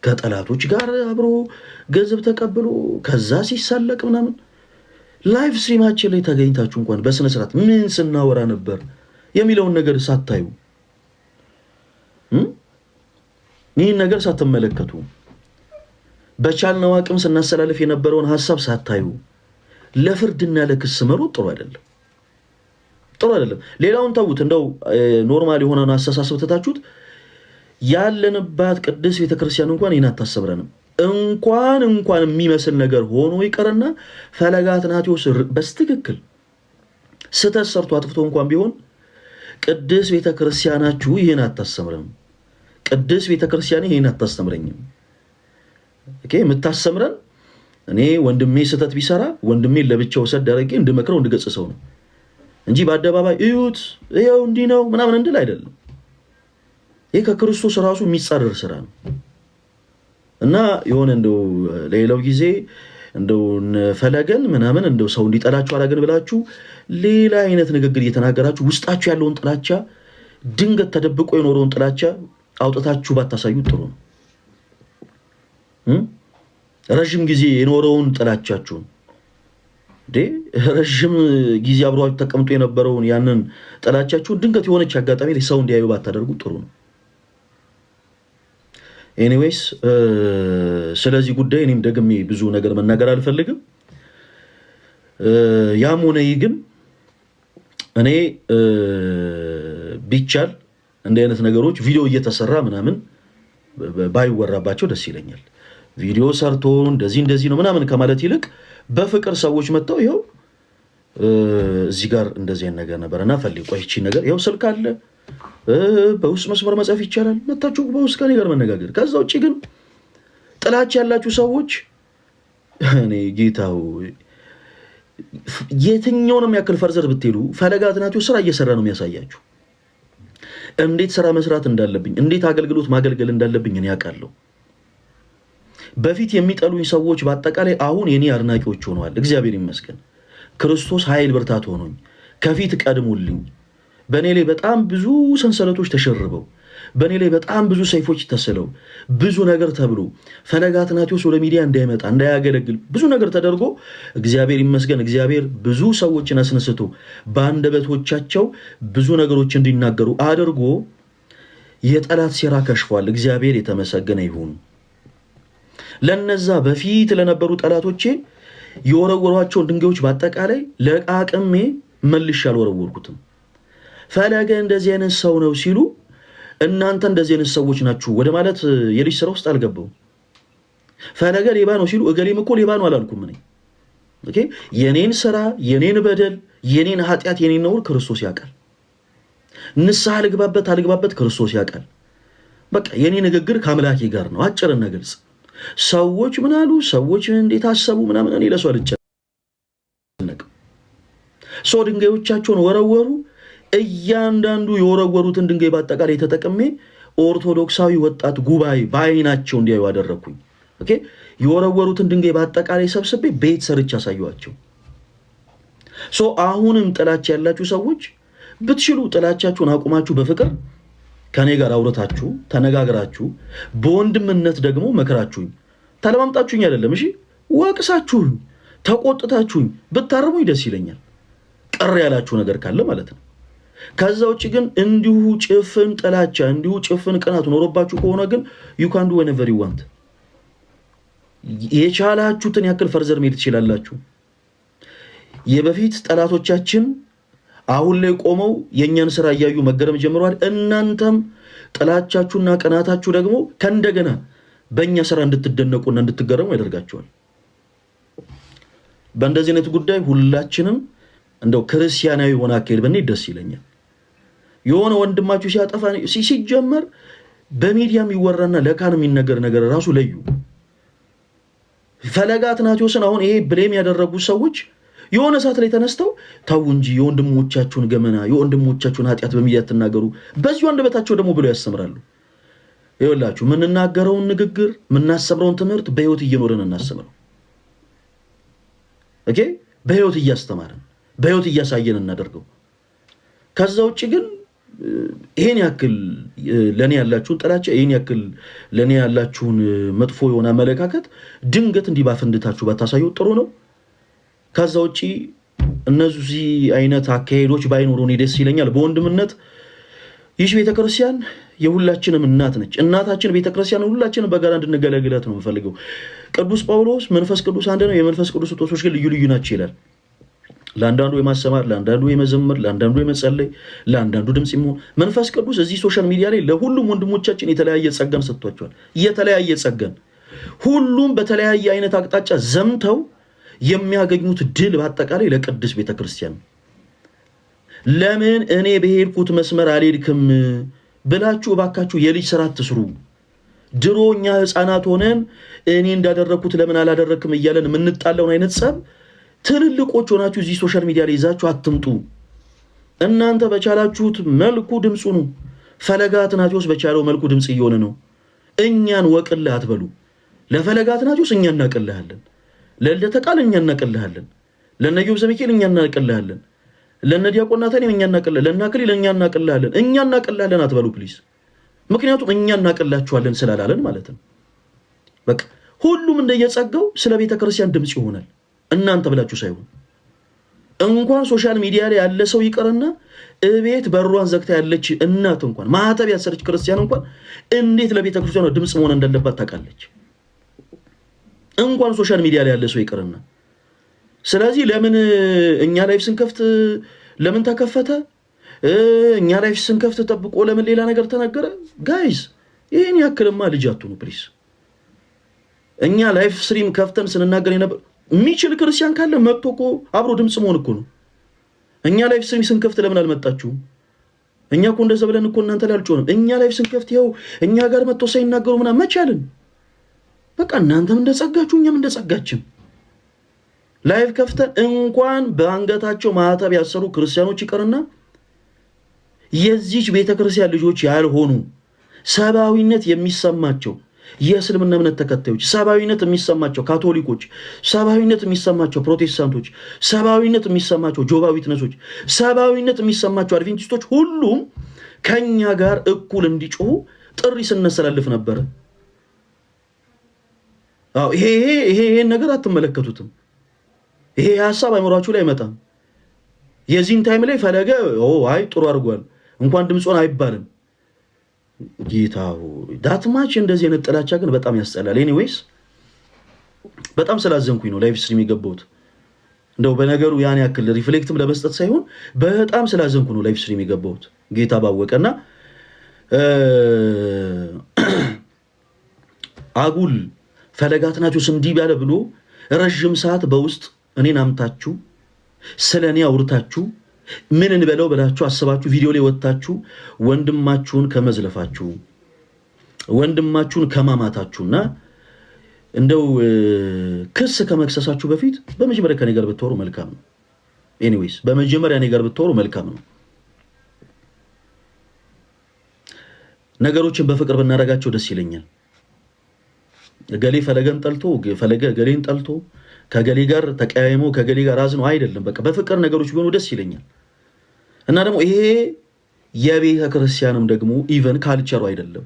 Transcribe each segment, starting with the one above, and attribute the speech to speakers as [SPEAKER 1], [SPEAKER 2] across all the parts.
[SPEAKER 1] ከጠላቶች ጋር አብሮ ገንዘብ ተቀብሎ ከዛ ሲሳለቅ ምናምን ላይቭ ስትሪማችን ላይ ተገኝታችሁ እንኳን በስነ ስርዓት ምን ስናወራ ነበር የሚለውን ነገር ሳታዩ ይህን ነገር ሳትመለከቱ በቻልነው አቅም ስናስተላልፍ የነበረውን ሐሳብ ሳታዩ ለፍርድና ለክስ መሮጥ ጥሩ አይደለም። ሌላውን ተውት። እንደው ኖርማል የሆነውን አስተሳሰብ ተታችሁት ያለንባት ቅድስት ቤተክርስቲያን እንኳን ይህን አታሰብረንም። እንኳን የሚመስል ነገር ሆኖ ይቀርና ፈለገ አትናቴዎስ በስትክክል ስተት ሰርቶ አጥፍቶ እንኳን ቢሆን ቅድስት ቤተክርስቲያናችሁ ይህን አታስተምረም። ቅድስት ቤተክርስቲያን ይህን አታስተምረኝም። ኦኬ የምታስተምረን እኔ ወንድሜ ስተት ቢሰራ ወንድሜን ለብቻው ሰድ አድርጌ እንድመክረው እንድገጽሰው ነው እንጂ በአደባባይ እዩት ይሄው እንዲህ ነው ምናምን እንድል አይደለም። ይሄ ከክርስቶስ ራሱ የሚጻረር ስራ ነው እና የሆነ እንደው ሌላው ጊዜ እንደው ፈለገን ምናምን እንደው ሰው እንዲጠላችሁ አላገን ብላችሁ ሌላ አይነት ንግግር እየተናገራችሁ ውስጣችሁ ያለውን ጥላቻ ድንገት ተደብቆ የኖረውን ጥላቻ አውጥታችሁ ባታሳዩት ጥሩ ነው። ረጅም ጊዜ የኖረውን ጥላቻችሁን ረጅም ጊዜ አብሯችሁ ተቀምጦ የነበረውን ያንን ጥላቻችሁን ድንገት የሆነች አጋጣሚ ላይ ሰው እንዲያዩ ባታደርጉ ጥሩ ነው። ኤኒዌይስ ስለዚህ ጉዳይ እኔም ደግሜ ብዙ ነገር መናገር አልፈልግም። ያም ሆነ ይህ ግን እኔ ቢቻል እንዲህ አይነት ነገሮች ቪዲዮ እየተሰራ ምናምን ባይወራባቸው ደስ ይለኛል። ቪዲዮ ሰርቶ እንደዚህ ነው ምናምን ከማለት ይልቅ በፍቅር ሰዎች መጥተው ይኸው እዚህ ጋር እንደዚህ አይነት ነገር ነበርና ፈልይ ቆይ እቺ ነገር ይኸው ስልክ አለ በውስጥ መስመር መጻፍ ይቻላል። መታችሁ በውስጥ ከኔ ጋር መነጋገር። ከዛ ውጪ ግን ጥላቻ ያላችሁ ሰዎች እኔ ጌታው የትኛውንም ያክል ፈርዘር ብትሄዱ ፈለገ አትናቴዎስ ስራ እየሰራ ነው የሚያሳያችሁ። እንዴት ስራ መስራት እንዳለብኝ እንዴት አገልግሎት ማገልገል እንዳለብኝ እኔ ያውቃለሁ። በፊት የሚጠሉኝ ሰዎች በአጠቃላይ አሁን የኔ አድናቂዎች ሆነዋል። እግዚአብሔር ይመስገን። ክርስቶስ ኃይል ብርታት ሆኖኝ ከፊት ቀድሞልኝ በእኔ ላይ በጣም ብዙ ሰንሰለቶች ተሸርበው በእኔ ላይ በጣም ብዙ ሰይፎች ተስለው ብዙ ነገር ተብሎ ፈለገ አትናቴዎስ ወደ ሚዲያ እንዳይመጣ እንዳያገለግል ብዙ ነገር ተደርጎ እግዚአብሔር ይመስገን እግዚአብሔር ብዙ ሰዎችን አስነስቶ በአንደበቶቻቸው ብዙ ነገሮች እንዲናገሩ አድርጎ የጠላት ሴራ ከሽፏል። እግዚአብሔር የተመሰገነ ይሁን። ለነዛ በፊት ለነበሩ ጠላቶቼ የወረወሯቸውን ድንጋዮች በአጠቃላይ ለቃቅሜ መልሼ አልወረወርኩትም። ፈለገ እንደዚህ አይነት ሰው ነው ሲሉ እናንተ እንደዚህ አይነት ሰዎች ናችሁ ወደ ማለት የልጅ ስራ ውስጥ አልገባውም። ፈለገ ሌባ ነው ሲሉ እገሌም እኮ ሌባ ነው አላልኩም እኔ። ኦኬ የኔን ስራ የኔን በደል የኔን ኃጢአት የኔን ነውር ክርስቶስ ያውቃል። ንስሐ አልግባበት ክርስቶስ ያውቃል። በቃ የኔ ንግግር ከአምላኬ ጋር ነው። አጭርና ግልጽ። ሰዎች ምን አሉ ሰዎች እንዴት አሰቡ ምናምን እኔ ለሰው አልጨነቅም። ሰው ድንጋዮቻቸውን ወረወሩ። እያንዳንዱ የወረወሩትን ድንጋይ በአጠቃላይ ተጠቅሜ ኦርቶዶክሳዊ ወጣት ጉባኤ በአይናቸው እንዲያዩ አደረኩኝ። ኦኬ የወረወሩትን ድንጋይ በአጠቃላይ ሰብስቤ ቤት ሰርች አሳዩአቸው። አሁንም ጥላቻ ያላችሁ ሰዎች ብትችሉ ጥላቻችሁን አቁማችሁ በፍቅር ከኔ ጋር አውረታችሁ ተነጋግራችሁ በወንድምነት ደግሞ መከራችሁኝ ተለማምጣችሁኝ አይደለም እሺ ወቅሳችሁኝ ተቆጥታችሁኝ ብታረሙኝ ደስ ይለኛል። ቀር ያላችሁ ነገር ካለ ማለት ነው። ከዛ ውጪ ግን እንዲሁ ጭፍን ጥላቻ እንዲሁ ጭፍን ቅናት ኖሮባችሁ ከሆነ ግን you can do whenever you want። የቻላችሁትን ያክል ፈርዘር መሄድ ትችላላችሁ። የበፊት ጠላቶቻችን አሁን ላይ ቆመው የኛን ስራ እያዩ መገረም ጀምረዋል። እናንተም ጥላቻችሁና ቅናታችሁ ደግሞ ከእንደገና በእኛ ስራ እንድትደነቁና እንድትገረሙ ያደርጋችኋል። በእንደዚህ አይነት ጉዳይ ሁላችንም እንደው ክርስቲያናዊ ሆነ አካሄድ በእኔ ደስ ይለኛል። የሆነ ወንድማችሁ ሲያጠፋ ሲጀመር በሚዲያ የሚወራና ለካን የሚነገር ነገር ራሱ ለዩ። ፈለገ አትናቴዎስን አሁን ይሄ ብሌም ያደረጉ ሰዎች የሆነ ሰዓት ላይ ተነስተው ታው እንጂ የወንድሞቻችሁን ገመና የወንድሞቻችሁን ኃጢአት በሚዲያ ተናገሩ በዚሁ አንደበታቸው ደግሞ ብለው ያስተምራሉ። ይኸውላችሁ ምንናገረውን ንግግር ምናሰምረውን ትምህርት በህይወት እየኖረን እናሰምረው። ኦኬ በህይወት እያስተማረን በህይወት እያሳየን እናደርገው። ከዛ ውጪ ግን ይሄን ያክል ለኔ ያላችሁን ጥላቻ ይሄን ያክል ለኔ ያላችሁን መጥፎ የሆነ አመለካከት ድንገት እንዲባፈንድታችሁ ባታሳዩ ጥሩ ነው። ከዛ ውጪ እነዚህ አይነት አካሄዶች ባይኖሩ እኔ ደስ ይለኛል። በወንድምነት ይህ ቤተክርስቲያን የሁላችንም እናት ነች። እናታችን ቤተክርስቲያን ሁላችንም በጋራ እንድንገለግላት ነው የምፈልገው። ቅዱስ ጳውሎስ መንፈስ ቅዱስ አንድ ነው፣ የመንፈስ ቅዱስ ስጦታዎች ግን ልዩ ልዩ ናቸው ይላል። ለአንዳንዱ የማሰማር፣ ለአንዳንዱ የመዘመር፣ ለአንዳንዱ የመጸለይ፣ ለአንዳንዱ ድምጽ የሚሆን መንፈስ ቅዱስ እዚህ ሶሻል ሚዲያ ላይ ለሁሉም ወንድሞቻችን የተለያየ ጸጋን ሰጥቷቸዋል። የተለያየ ጸጋን ሁሉም በተለያየ አይነት አቅጣጫ ዘምተው የሚያገኙት ድል በአጠቃላይ ለቅድስት ቤተክርስቲያን። ለምን እኔ በሄድኩት መስመር አልሄድክም ብላችሁ እባካችሁ የልጅ ስራ አትስሩ። ድሮ እኛ ህፃናት ሆነን እኔ እንዳደረኩት ለምን አላደረክም እያለን የምንጣላውን አይነት ጸብ ትልልቆች ሆናችሁ እዚህ ሶሻል ሚዲያ ላይ ይዛችሁ አትምጡ። እናንተ በቻላችሁት መልኩ ድምፁ ነው። ፈለገ አትናቴዎስ በቻለው መልኩ ድምፅ እየሆነ ነው። እኛን ወቅልህ አትበሉ። ለፈለገ አትናቴዎስ እኛ እናቅልሃለን፣ ለልደተ ቃል እኛ እናቅልሃለን፣ ለነዮብ ዘሚካኤል እኛ እናቅልሃለን፣ ለነዲያቆን ናታን እኛ እናቅልሃለን፣ ለናክሊ ለኛ እናቅልሃለን። እኛ እናቅልሃለን አትበሉ ፕሊዝ። ምክንያቱም እኛ እናቅላችኋለን ስላላለን ማለት ነው። በቃ ሁሉም እንደየጸጋው ስለ ቤተ ክርስቲያን ድምጽ ይሆናል። እናንተ ብላችሁ ሳይሆን እንኳን ሶሻል ሚዲያ ላይ ያለ ሰው ይቀርና እቤት በሯን ዘግታ ያለች እናት እንኳን ማህተብ ያሰረች ክርስቲያን እንኳን እንዴት ለቤተ ክርስቲያኗ ድምጽ መሆን እንዳለባት ታውቃለች። እንኳን ሶሻል ሚዲያ ላይ ያለ ሰው ይቀርና ስለዚህ ለምን እኛ ላይፍ ስንከፍት ለምን ተከፈተ? እኛ ላይፍ ስንከፍት ተጠብቆ ለምን ሌላ ነገር ተነገረ? ጋይስ ይሄን ያክልማ ልጅ አትሁኑ ፕሊዝ። እኛ ላይፍ ስትሪም ከፍተን ስንናገር የነበር የሚችል ክርስቲያን ካለ መጥቶ እኮ አብሮ ድምጽ መሆን እኮ ነው። እኛ ላይፍ ስትሪም ስንከፍት ለምን አልመጣችሁም? እኛ እኮ እንደዛ ብለን እኮ እናንተ ላይ አልጮንም። እኛ ላይፍ ስንከፍት ይኸው እኛ ጋር መጥቶ ሳይናገሩ ምናምን መቻልን። በቃ እናንተም እንደጸጋችሁ እኛም እንደጸጋችን ላይፍ ከፍተን እንኳን በአንገታቸው ማህተብ ያሰሩ ክርስቲያኖች ይቀርና የዚች ቤተክርስቲያን ልጆች ያልሆኑ ሰብአዊነት የሚሰማቸው የእስልምና እምነት ተከታዮች፣ ሰብአዊነት የሚሰማቸው ካቶሊኮች፣ ሰብአዊነት የሚሰማቸው ፕሮቴስታንቶች፣ ሰብአዊነት የሚሰማቸው ጆባ ዊትነሶች፣ ሰብአዊነት የሚሰማቸው አድቬንቲስቶች ሁሉም ከኛ ጋር እኩል እንዲጮሁ ጥሪ ስናስተላልፍ ነበር። አዎ ይሄን ነገር አትመለከቱትም። ይሄ ሐሳብ አይምሯችሁ ላይ አይመጣም። የዚህን ታይም ላይ ፈለገ አይ ጥሩ አድርጓል እንኳን ድምጾን አይባልም። ጌታው ዳትማች እንደዚህ አይነት ጥላቻ ግን በጣም ያስጠላል። ኤኒዌይስ በጣም ስላዘንኩኝ ነው ላይቭ ስትሪም የገባሁት። እንደው በነገሩ ያን ያክል ሪፍሌክትም ለመስጠት ሳይሆን በጣም ስላዘንኩ ነው ላይቭ ስትሪም የገባሁት። ጌታ ባወቀና አጉል ፈለገ አትናቴዎስ እንዲህ ያለ ብሎ ረጅም ሰዓት በውስጥ እኔን አምታችሁ ስለኔ አውርታችሁ ምን እንበለው ብላችሁ አስባችሁ ቪዲዮ ላይ ወጣችሁ ወንድማችሁን ከመዝለፋችሁ ወንድማችሁን ከማማታችሁና እንደው ክስ ከመክሰሳችሁ በፊት በመጀመሪያ ከኔ ጋር ብትወሩ መልካም ነው። ኤኒዌይስ በመጀመሪያ እኔ ጋር ብትወሩ መልካም ነው። ነገሮችን በፍቅር ብናረጋቸው ደስ ይለኛል። ገሌ ፈለገን ጠልቶ ፈለገ ገሌን ጠልቶ ከገሌ ጋር ተቀያይሞ ከገሌ ጋር አዝኖ አይደለም። በቃ በፍቅር ነገሮች ቢሆኑ ደስ ይለኛል። እና ደግሞ ይሄ የቤተ ክርስቲያንም ደግሞ ኢቨን ካልቸሩ አይደለም።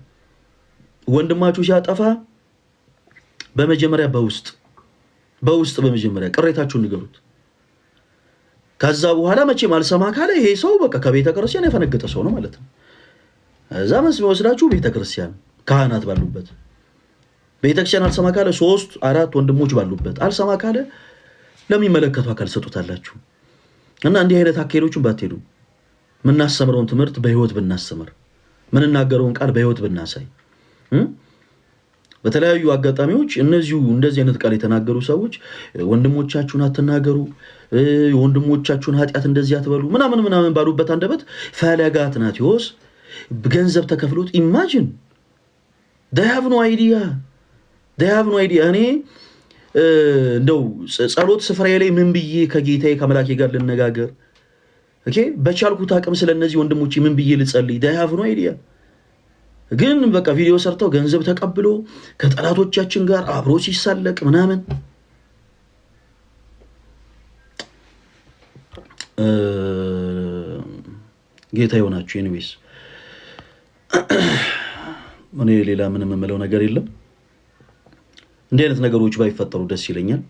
[SPEAKER 1] ወንድማችሁ ሲያጠፋ በመጀመሪያ በውስጥ በመጀመሪያ ቅሬታችሁን ንገሩት። ከዛ በኋላ መቼም አልሰማ ካለ ይሄ ሰው በቃ ከቤተ ክርስቲያን ያፈነገጠ ሰው ነው ማለት ነው። እዛ መስሎ ወስዳችሁ ቤተ ክርስቲያን ካህናት ባሉበት ቤተክርስቲያን አልሰማ ካለ 3-4 ወንድሞች ባሉበት አልሰማ ካለ ለሚመለከቱ አካል ሰጡታላችሁ። እና እንዲህ አይነት አካሄዶችን ባትሄዱ ምናስተምረውን ትምህርት በህይወት ብናስተምር ምንናገረውን ቃል በህይወት ብናሳይ በተለያዩ አጋጣሚዎች እነዚሁ እንደዚህ አይነት ቃል የተናገሩ ሰዎች ወንድሞቻችሁን አትናገሩ፣ ወንድሞቻችሁን ኃጢአት እንደዚህ አትበሉ ምናምን ባሉበት አንደበት ፈለገ አትናቴዎስ ገንዘብ ተከፍሎት ኢማጂን they have no idea እኔ እንደው ጸሎት ስፍራዬ ላይ ምን ብዬ ከጌታዬ ከመላኬ ጋር ልነጋገር ኦኬ በቻልኩት አቅም ስለነዚህ ወንድሞቼ ምን ብዬ ልጸልይ they have no idea። ግን በቃ ቪዲዮ ሰርተው ገንዘብ ተቀብሎ ከጠላቶቻችን ጋር አብሮ ሲሳለቅ ምናምን ጌታ ይሆናችሁ። ኤኒዌይስ እኔ ሌላ ምንም የምለው ነገር የለም። እንዲህ አይነት ነገሮች ባይፈጠሩ ደስ ይለኛል።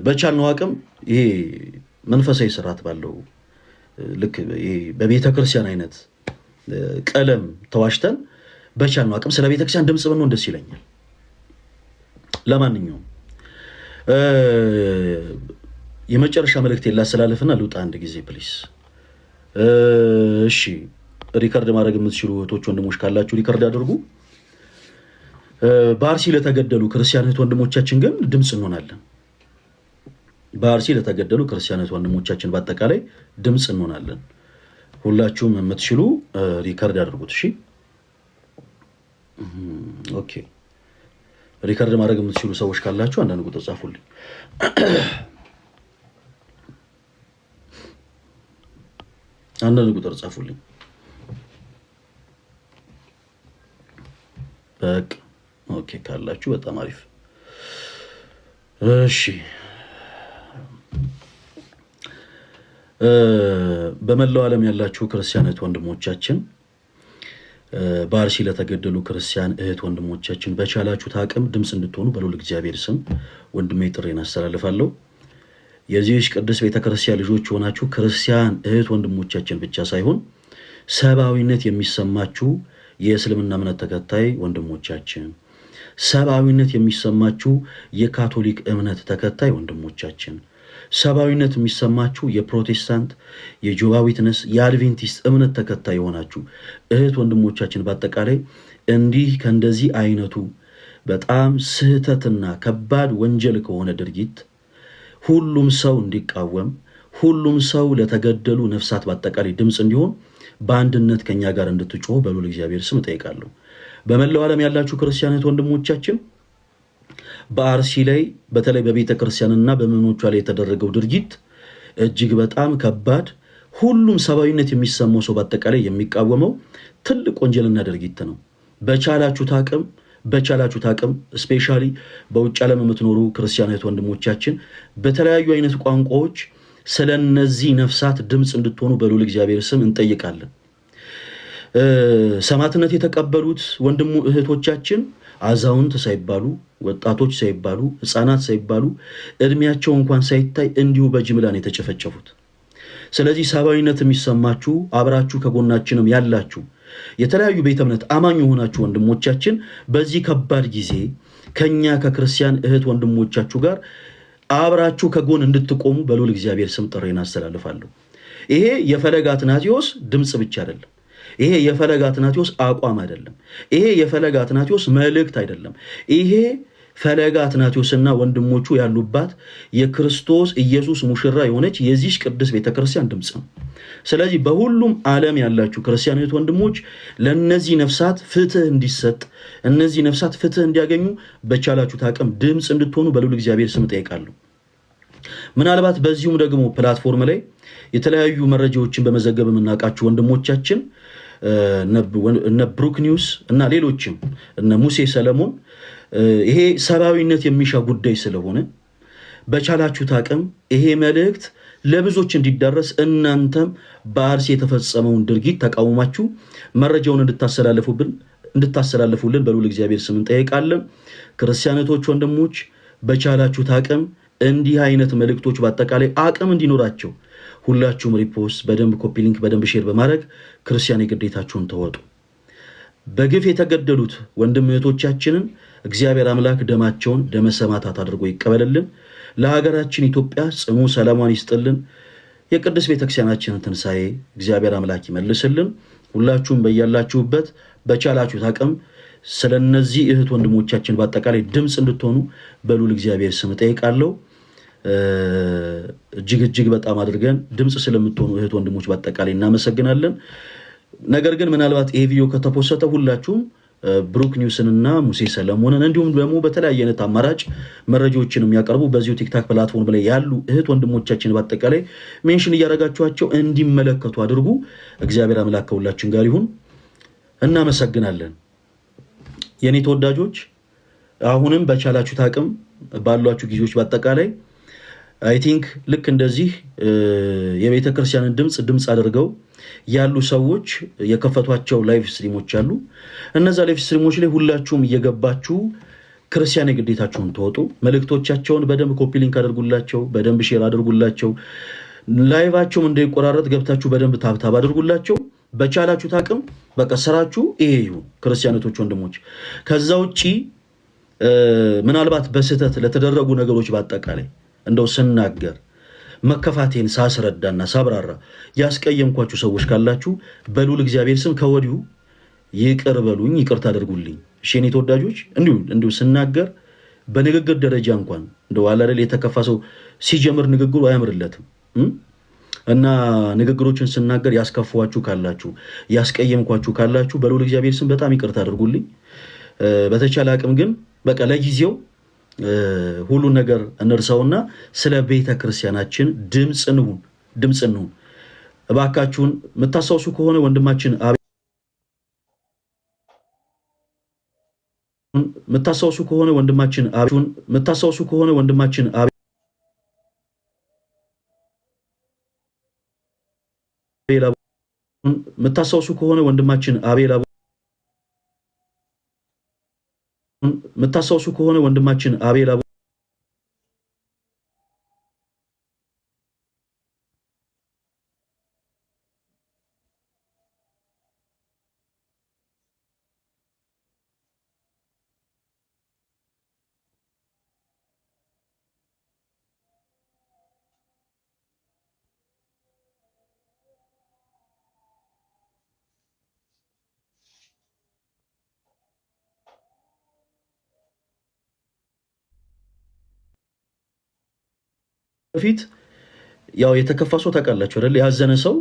[SPEAKER 1] በቻልነው አቅም ይሄ መንፈሳዊ ስርዓት ባለው ልክ በቤተ ክርስቲያን አይነት ቀለም ተዋሽተን በቻልነው አቅም ስለ ቤተ ክርስቲያን ድምጽ ብንሆን ደስ ይለኛል። ለማንኛውም የመጨረሻ መልእክት ላስተላልፍና ልውጣ አንድ ጊዜ ፕሊስ። እሺ ሪከርድ ማድረግ የምትችሉ እህቶች ወንድሞች ካላችሁ ሪከርድ አድርጉ። በአርሲ ለተገደሉ ክርስቲያን እህት ወንድሞቻችን ግን ድምጽ እንሆናለን። በአርሲ ለተገደሉ ክርስቲያን እህት ወንድሞቻችን በአጠቃላይ ድምጽ እንሆናለን። ሁላችሁም የምትችሉ ሪከርድ አድርጉት። እሺ ኦኬ። ሪከርድ ማድረግ የምትችሉ ሰዎች ካላችሁ አንዳንድ ቁጥር ጻፉልኝ። አንዳንድ ቁጥር ጻፉልኝ። በቃ ኦኬ ካላችሁ በጣም አሪፍ። እሺ በመላው ዓለም ያላችሁ ክርስቲያን እህት ወንድሞቻችን በአርሲ ለተገደሉ ክርስቲያን እህት ወንድሞቻችን በቻላችሁት አቅም ድምጽ እንድትሆኑ በልዑል እግዚአብሔር ስም ወንድሜ ጥሬን አስተላልፋለሁ። የዚህች ቅዱስ ቤተክርስቲያን ልጆች ሆናችሁ ክርስቲያን እህት ወንድሞቻችን ብቻ ሳይሆን ሰብአዊነት የሚሰማችሁ የእስልምና እምነት ተከታይ ወንድሞቻችን፣ ሰብአዊነት የሚሰማችሁ የካቶሊክ እምነት ተከታይ ወንድሞቻችን፣ ሰብአዊነት የሚሰማችሁ የፕሮቴስታንት፣ የጆባ ዊትነስ፣ የአድቬንቲስት እምነት ተከታይ የሆናችሁ እህት ወንድሞቻችን በአጠቃላይ እንዲህ ከእንደዚህ አይነቱ በጣም ስህተትና ከባድ ወንጀል ከሆነ ድርጊት ሁሉም ሰው እንዲቃወም፣ ሁሉም ሰው ለተገደሉ ነፍሳት በአጠቃላይ ድምፅ እንዲሆን በአንድነት ከኛ ጋር እንድትጮሁ በልዑል እግዚአብሔር ስም እጠይቃለሁ። በመላው ዓለም ያላችሁ ክርስቲያናት ወንድሞቻችን በአርሲ ላይ በተለይ በቤተ ክርስቲያንና በምዕመኖቿ ላይ የተደረገው ድርጊት እጅግ በጣም ከባድ፣ ሁሉም ሰብአዊነት የሚሰማው ሰው በአጠቃላይ የሚቃወመው ትልቅ ወንጀልና ድርጊት ነው። በቻላችሁት አቅም ስፔሻሊ በውጭ ዓለም የምትኖሩ ክርስቲያናት ወንድሞቻችን በተለያዩ አይነት ቋንቋዎች ስለነዚህ ነፍሳት ድምፅ እንድትሆኑ በልዑል እግዚአብሔር ስም እንጠይቃለን። ሰማዕትነት የተቀበሉት ወንድሙ እህቶቻችን አዛውንት ሳይባሉ፣ ወጣቶች ሳይባሉ፣ ህፃናት ሳይባሉ፣ እድሜያቸው እንኳን ሳይታይ እንዲሁ በጅምላን የተጨፈጨፉት። ስለዚህ ሰብአዊነት የሚሰማችሁ አብራችሁ ከጎናችንም ያላችሁ የተለያዩ ቤተ እምነት አማኝ የሆናችሁ ወንድሞቻችን በዚህ ከባድ ጊዜ ከኛ ከክርስቲያን እህት ወንድሞቻችሁ ጋር አብራችሁ ከጎን እንድትቆሙ በልዑል እግዚአብሔር ስም ጥሬን አስተላልፋለሁ። ይሄ የፈለገ አትናቴዎስ ድምፅ ብቻ አይደለም። ይሄ የፈለገ አትናቴዎስ አቋም አይደለም። ይሄ የፈለገ አትናቴዎስ መልእክት አይደለም። ይሄ ፈለገ አትናቴዎስና ወንድሞቹ ያሉባት የክርስቶስ ኢየሱስ ሙሽራ የሆነች የዚህ ቅዱስ ቤተክርስቲያን ድምፅ ነው። ስለዚህ በሁሉም ዓለም ያላችሁ ክርስቲያን እህት ወንድሞች ለነዚህ ነፍሳት ፍትህ እንዲሰጥ፣ እነዚህ ነፍሳት ፍትህ እንዲያገኙ በቻላችሁት አቅም ድምፅ እንድትሆኑ በልዑል እግዚአብሔር ስም ጠይቃለሁ። ምናልባት በዚሁም ደግሞ ፕላትፎርም ላይ የተለያዩ መረጃዎችን በመዘገብ የምናውቃችሁ ወንድሞቻችን እነ ብሩክ ኒውስ እና ሌሎችም እነ ሙሴ ሰለሞን ይሄ ሰብአዊነት የሚሻ ጉዳይ ስለሆነ በቻላችሁት አቅም ይሄ መልእክት ለብዙዎች እንዲዳረስ እናንተም በአርሲ የተፈጸመውን ድርጊት ተቃውማችሁ መረጃውን እንድታስተላልፉልን በልዑል እግዚአብሔር ስም እንጠይቃለን። ክርስቲያኖች ወንድሞች በቻላችሁት አቅም እንዲህ አይነት መልእክቶች በአጠቃላይ አቅም እንዲኖራቸው ሁላችሁም ሪፖስት፣ በደንብ ኮፒ ሊንክ፣ በደንብ ሼር በማድረግ ክርስቲያን የግዴታችሁን ተወጡ። በግፍ የተገደሉት ወንድም እህቶቻችንን እግዚአብሔር አምላክ ደማቸውን ደመ ሰማዕታት አድርጎ ይቀበልልን። ለሀገራችን ኢትዮጵያ ጽኑ ሰላሟን ይስጥልን። የቅድስት ቤተክርስቲያናችንን ትንሣኤ እግዚአብሔር አምላክ ይመልስልን። ሁላችሁም በያላችሁበት በቻላችሁት አቅም ስለነዚህ እህት ወንድሞቻችን በአጠቃላይ ድምፅ እንድትሆኑ በልዑል እግዚአብሔር ስም እጠይቃለሁ። እጅግ በጣም አድርገን ድምፅ ስለምትሆኑ እህት ወንድሞች በአጠቃላይ እናመሰግናለን። ነገር ግን ምናልባት ይሄ ቪዲዮ ከተፖሰተ ሁላችሁም ብሩክ ኒውስንና ሙሴ ሰለሞንን እንዲሁም ደግሞ በተለያየ አይነት አማራጭ መረጃዎችን የሚያቀርቡ በዚሁ ቲክታክ ፕላትፎርም ላይ ያሉ እህት ወንድሞቻችን በአጠቃላይ ሜንሽን እያደረጋችኋቸው እንዲመለከቱ አድርጉ። እግዚአብሔር አምላክ ከሁላችን ጋር ይሁን። እናመሰግናለን። የኔ ተወዳጆች አሁንም በቻላችሁት አቅም ባሏችሁ ጊዜዎች በአጠቃላይ አይ ቲንክ ልክ እንደዚህ የቤተ ክርስቲያንን ድምጽ አድርገው ያሉ ሰዎች የከፈቷቸው ላይቭ ስትሪሞች አሉ። እነዛ ላይቭ ስትሪሞች ላይ ሁላችሁም እየገባችሁ ክርስቲያን የግዴታችሁን ተወጡ። መልእክቶቻቸውን በደንብ ኮፒ ሊንክ አድርጉላቸው፣ በደንብ ሼር አድርጉላቸው። ላይቫቸውም እንዳይቆራረጥ ገብታችሁ በደንብ ታብታብ አድርጉላቸው። በቻላችሁ ታቅም በቃ ስራችሁ ይሄ ይሁን ክርስቲያኖች ወንድሞች። ከዛ ውጪ ምናልባት በስህተት ለተደረጉ ነገሮች በአጠቃላይ እንደው ስናገር መከፋቴን ሳስረዳና ሳብራራ ያስቀየምኳችሁ ሰዎች ካላችሁ በሉል እግዚአብሔር ስም ከወዲሁ ይቅር በሉኝ፣ ይቅርታ አድርጉልኝ። እሺ የኔ ተወዳጆች፣ እንዲሁ ስናገር በንግግር ደረጃ እንኳን እንደው አላደል የተከፋ ሰው ሲጀምር ንግግሩ አያምርለትም እና ንግግሮችን ስናገር ያስከፋችሁ ካላችሁ ያስቀየምኳችሁ ካላችሁ በሉል እግዚአብሔር ስም በጣም ይቅርታ አድርጉልኝ። በተቻለ አቅም ግን በቃ ለጊዜው ሁሉን ነገር እንርሳውና ስለ ቤተ ክርስቲያናችን ድምጽ እንሁን። እባካችሁን የምታስታውሱ ከሆነ ወንድማችን አቤል በፊት ያው የተከፋ ሰው ታውቃላችሁ አይደል? ያዘነ ሰው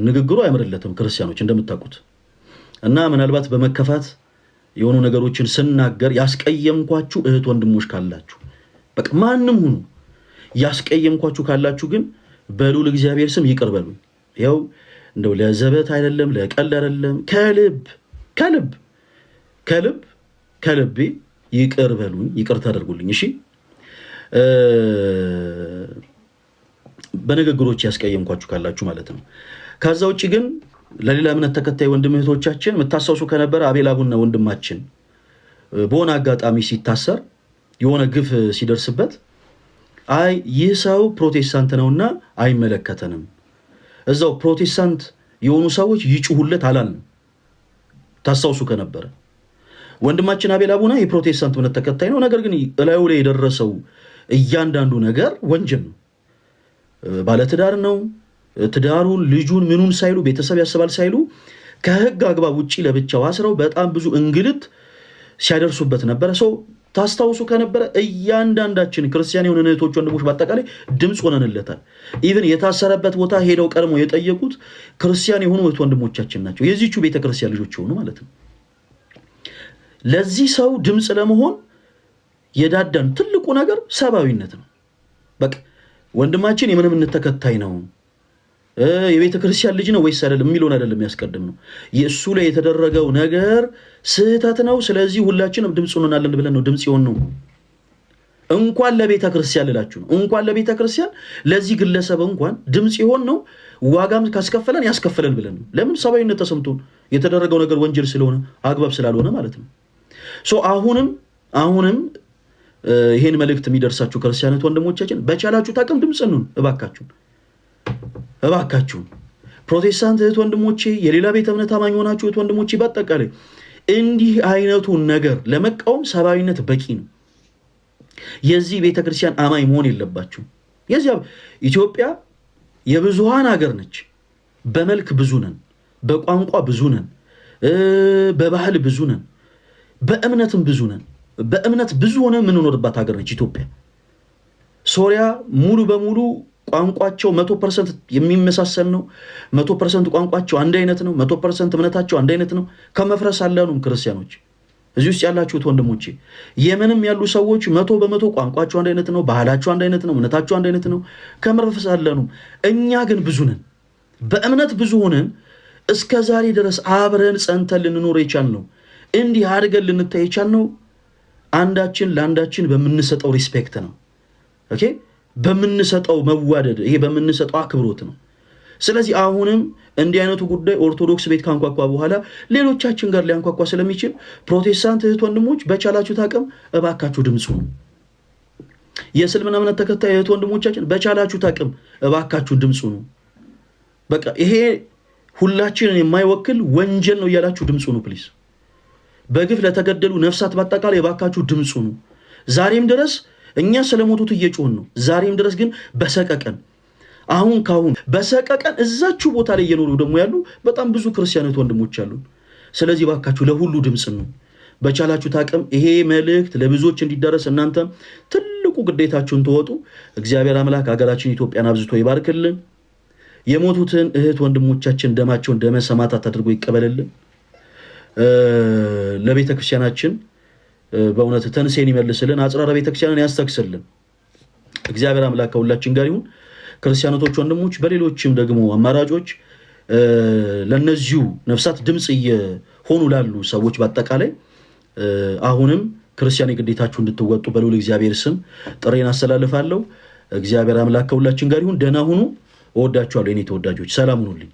[SPEAKER 1] ንግግሩ አይምርለትም ክርስቲያኖች እንደምታውቁት። እና ምናልባት በመከፋት የሆኑ ነገሮችን ስናገር ያስቀየምኳችሁ እህት ወንድሞች ካላችሁ በቃ ማንንም ሁኑ ያስቀየምኳችሁ ካላችሁ ግን በሉል እግዚአብሔር ስም ይቅር በሉኝ። ያው እንደው ለዘበት አይደለም ለቀልድ አይደለም፣ ከልብ ይቅር በሉኝ፣ ይቅር ታደርጉልኝ። እሺ በንግግሮች ያስቀየምኳችሁ ካላችሁ ማለት ነው። ከዛ ውጪ ግን ለሌላ እምነት ተከታይ ወንድም እህቶቻችን የምታስታውሱ ከነበረ አቤል አቡነ ወንድማችን በሆነ አጋጣሚ ሲታሰር የሆነ ግፍ ሲደርስበት አይ ይህ ሰው ፕሮቴስታንት ነውና አይመለከተንም፣ እዛው ፕሮቴስታንት የሆኑ ሰዎች ይጩሁለት አላልንም። ታስታውሱ ከነበረ ወንድማችን አቤል አቡነ የፕሮቴስታንት እምነት ተከታይ ነው። ነገር ግን እላዩ ላይ የደረሰው እያንዳንዱ ነገር ወንጀል ነው። ባለትዳር ነው። ትዳሩን ልጁን ምኑን ሳይሉ ቤተሰብ ያስባል ሳይሉ ከህግ አግባብ ውጪ ለብቻው አስረው በጣም ብዙ እንግልት ሲያደርሱበት ነበረ። ሰው ታስታውሱ ከነበረ እያንዳንዳችን ክርስቲያን የሆነ እህቶች ወንድሞች በአጠቃላይ ድምፅ ሆነንለታል። ኢቭን የታሰረበት ቦታ ሄደው ቀድሞ የጠየቁት ክርስቲያን የሆኑ እህት ወንድሞቻችን ናቸው፣ የዚቹ ቤተክርስቲያን ልጆች የሆኑ ማለት ነው። ለዚህ ሰው ድምፅ ለመሆን የዳዳን ትልቁ ነገር ሰብአዊነት ነው። በቃ ወንድማችን የምን እምነት ተከታይ ነው፣ የቤተ ክርስቲያን ልጅ ነው ወይስ አይደለም የሚለውን አይደለም የሚያስቀድም ነው። የእሱ ላይ የተደረገው ነገር ስህተት ነው። ስለዚህ ሁላችንም ድምፅ ሆነናለን ብለን ነው ድምፅ ይሆን ነው። እንኳን ለቤተ ክርስቲያን ልላችሁ ነው፣ እንኳን ለቤተ ክርስቲያን ለዚህ ግለሰብ እንኳን ድምፅ ይሆን ነው። ዋጋም ካስከፈለን ያስከፈለን ብለን ነው። ለምን ሰብአዊነት ተሰምቶን የተደረገው ነገር ወንጀል ስለሆነ አግባብ ስላልሆነ ማለት ነው። አሁንም ይሄን መልእክት የሚደርሳችሁ ክርስቲያኖች ወንድሞቻችን በቻላችሁ ታቅም ድምፅ እንሁን እባካችሁን። ፕሮቴስታንት እህት ወንድሞቼ፣ የሌላ ቤተ እምነት አማኝ ሆናችሁ እህት ወንድሞቼ በአጠቃላይ እንዲህ አይነቱን ነገር ለመቃወም ሰብአዊነት በቂ ነው። የዚህ ቤተክርስቲያን አማኝ መሆን የለባችሁ። የዚያ ኢትዮጵያ የብዙሃን ሀገር ነች። በመልክ ብዙ ነን፣ በቋንቋ ብዙ ነን፣ በባህል ብዙ ነን፣ በእምነትም ብዙ ነን። በእምነት ብዙ ሆነ የምንኖርባት ሀገር ነች ኢትዮጵያ። ሶሪያ ሙሉ በሙሉ ቋንቋቸው 100% የሚመሳሰል ነው። 100% ቋንቋቸው አንድ አይነት ነው። 100% እምነታቸው አንድ አይነት ነው። ከመፍረስ አላሉም ክርስቲያኖች እዚህ ውስጥ ያላችሁት ወንድሞቼ። የምንም ያሉ ሰዎች 100% ቋንቋቸው አንድ አይነት ነው። ባህላቸው አንድ አይነት ነው። እምነታቸው አንድ አይነት ነው። ከመፍረስ አላሉም። እኛ ግን ብዙ ነን። በእምነት ብዙ ሆነን እስከ ዛሬ ድረስ አብረን ጸንተን ልንኖር የቻልነው እንዲህ አድርገን ልንታይ የቻልነው አንዳችን ለአንዳችን በምንሰጠው ሪስፔክት ነው። ኦኬ በምንሰጠው መዋደድ፣ ይሄ በምንሰጠው አክብሮት ነው። ስለዚህ አሁንም እንዲህ አይነቱ ጉዳይ ኦርቶዶክስ ቤት ካንኳኳ በኋላ ሌሎቻችን ጋር ሊያንኳኳ ስለሚችል ፕሮቴስታንት እህት ወንድሞች በቻላችሁት አቅም እባካችሁ ድምፁ ነው። የእስልምና እምነት ተከታይ እህት ወንድሞቻችን በቻላችሁት አቅም እባካችሁ ድምፁ ነው። በቃ ይሄ ሁላችንን የማይወክል ወንጀል ነው እያላችሁ ድምፁ ነው ፕሊዝ። በግፍ ለተገደሉ ነፍሳት በአጠቃላይ እባካችሁ ድምፁ ነው። ዛሬም ድረስ እኛ ስለሞቱት እየጮህን ነው። ዛሬም ድረስ ግን በሰቀቀን አሁን ካሁን በሰቀቀን እዛችሁ ቦታ ላይ እየኖሩ ደግሞ ያሉ በጣም ብዙ ክርስቲያኖች ወንድሞች አሉ። ስለዚህ እባካችሁ ለሁሉ ድምፅ ነው። በቻላችሁት አቅም ይሄ መልእክት ለብዙዎች እንዲደረስ እናንተ ትልቁ ግዴታችሁን ተወጡ። እግዚአብሔር አምላክ ሀገራችን ኢትዮጵያን አብዝቶ ይባርክልን። የሞቱትን እህት ወንድሞቻችን ደማቸውን ደመ ሰማዕታት አድርጎ ይቀበልልን። ለቤተ ክርስቲያናችን በእውነት ተንሴን ይመልስልን። አጽራረ ቤተ ክርስቲያንን ያስተክስልን። እግዚአብሔር አምላክ ከሁላችን ጋር ይሁን። ክርስቲያኖች ወንድሞች፣ በሌሎችም ደግሞ አማራጮች ለነዚሁ ነፍሳት ድምጽ እየሆኑ ላሉ ሰዎች በአጠቃላይ አሁንም ክርስቲያን የግዴታችሁ እንድትወጡ በልዑል እግዚአብሔር ስም ጥሬን አስተላልፋለሁ። እግዚአብሔር አምላክ ከሁላችን ጋር ይሁን። ደህና ሁኑ። እወዳችኋለሁ የኔ ተወዳጆች። ሰላም ሁኑልኝ።